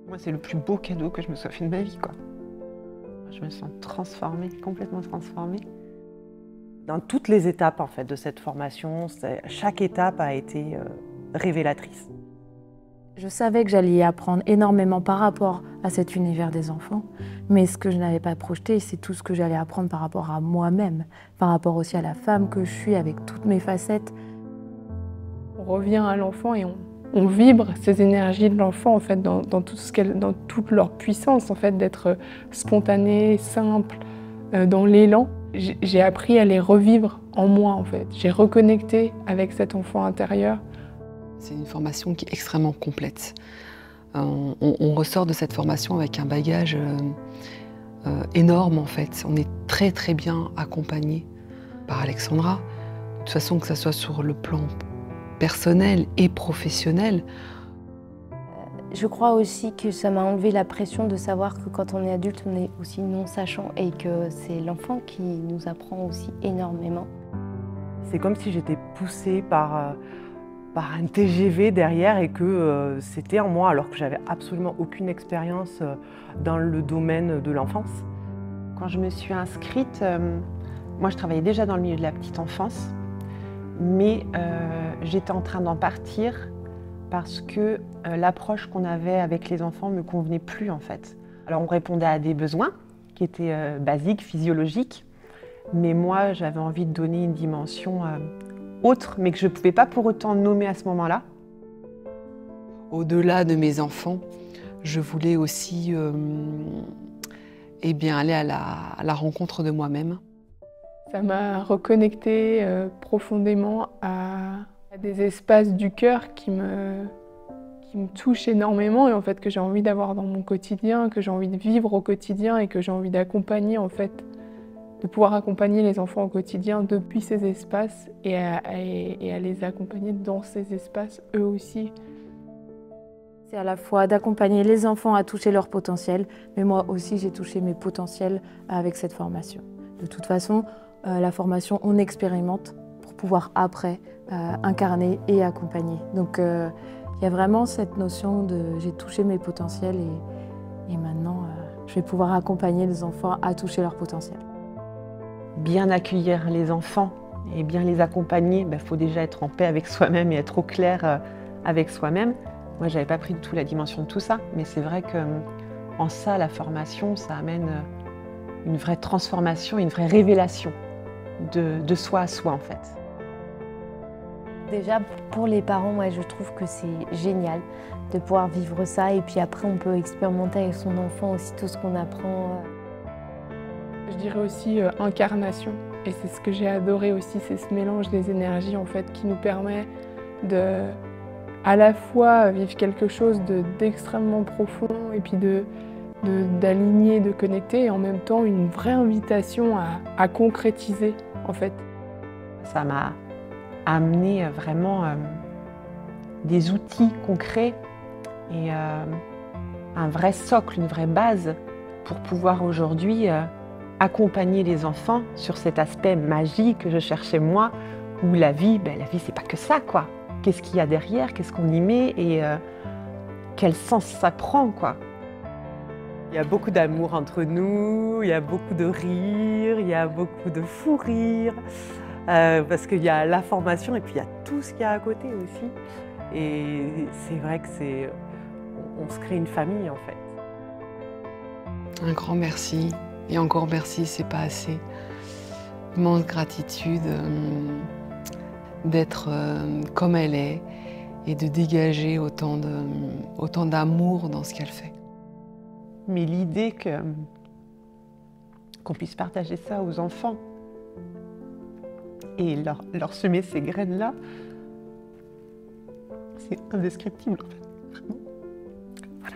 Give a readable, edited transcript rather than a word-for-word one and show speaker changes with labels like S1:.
S1: Moi, c'est le plus beau cadeau que je me sois fait de ma vie, quoi. Je me sens transformée, complètement transformée.
S2: Dans toutes les étapes en fait, de cette formation, chaque étape a été révélatrice.
S3: Je savais que j'allais y apprendre énormément par rapport à cet univers des enfants, mais ce que je n'avais pas projeté, c'est tout ce que j'allais apprendre par rapport à moi-même, par rapport aussi à la femme que je suis avec toutes mes facettes.
S4: On revient à l'enfant et on vibre ces énergies de l'enfant en fait, dans toute leur puissance, en fait, d'être spontané, simple, dans l'élan. J'ai appris à les revivre en moi, en fait. J'ai reconnecté avec cet enfant intérieur.
S5: C'est une formation qui est extrêmement complète. On ressort de cette formation avec un bagage énorme, en fait. On est très très bien accompagné par Alexandra. De toute façon, que ce soit sur le plan personnel et professionnel.
S6: Je crois aussi que ça m'a enlevé la pression de savoir que quand on est adulte, on est aussi non sachant et que c'est l'enfant qui nous apprend aussi énormément.
S2: C'est comme si j'étais poussée par un TGV derrière et que c'était en moi alors que j'avais absolument aucune expérience dans le domaine de l'enfance.
S1: Quand je me suis inscrite, moi je travaillais déjà dans le milieu de la petite enfance, mais j'étais en train d'en partir parce que l'approche qu'on avait avec les enfants ne me convenait plus en fait. Alors on répondait à des besoins qui étaient basiques, physiologiques, mais moi j'avais envie de donner une dimension autre, mais que je ne pouvais pas pour autant nommer à ce moment-là.
S5: Au-delà de mes enfants, je voulais aussi aller à la rencontre de moi-même.
S4: Ça m'a reconnectée profondément à des espaces du cœur qui me touchent énormément et en fait que j'ai envie d'avoir dans mon quotidien, que j'ai envie de vivre au quotidien et que j'ai envie d'accompagner en fait, de pouvoir accompagner les enfants au quotidien depuis ces espaces et à les accompagner dans ces espaces eux aussi.
S3: C'est à la fois d'accompagner les enfants à toucher leur potentiel, mais moi aussi j'ai touché mes potentiels avec cette formation. De toute façon, la formation, on expérimente pour pouvoir après incarner et accompagner. Donc il y a vraiment cette notion de j'ai touché mes potentiels et maintenant je vais pouvoir accompagner les enfants à toucher leur potentiel.
S1: Bien accueillir les enfants et bien les accompagner, il faut déjà être en paix avec soi-même et être au clair avec soi-même. Moi, je n'avais pas pris du tout la dimension de tout ça, mais c'est vrai qu'en ça, la formation, ça amène une vraie transformation, une vraie révélation de soi à soi, en fait.
S6: Déjà, pour les parents, moi, je trouve que c'est génial de pouvoir vivre ça et puis après, on peut expérimenter avec son enfant aussi tout ce qu'on apprend.
S4: Je dirais aussi incarnation. Et c'est ce que j'ai adoré aussi, c'est ce mélange des énergies en fait qui nous permet de à la fois vivre quelque chose d'extrêmement profond et puis d'aligner, de connecter et en même temps une vraie invitation à concrétiser en fait.
S1: Ça m'a amené vraiment des outils concrets et un vrai socle, une vraie base pour pouvoir aujourd'hui accompagner les enfants sur cet aspect magique que je cherchais moi, où la vie c'est pas que ça quoi. Qu'est-ce qu'il y a derrière, qu'est-ce qu'on y met et quel sens ça prend quoi.
S2: Il y a beaucoup d'amour entre nous, il y a beaucoup de rire, il y a beaucoup de fou rire, parce qu'il y a la formation et puis il y a tout ce qu'il y a à côté aussi. Et c'est vrai que on se crée une famille en fait.
S5: Un grand merci. Et encore merci, c'est pas assez. Immense gratitude d'être comme elle est et de dégager autant d'amour dans ce qu'elle fait.
S1: Mais l'idée qu'on puisse partager ça aux enfants et leur semer ces graines-là, c'est indescriptible en fait. Vraiment. Voilà.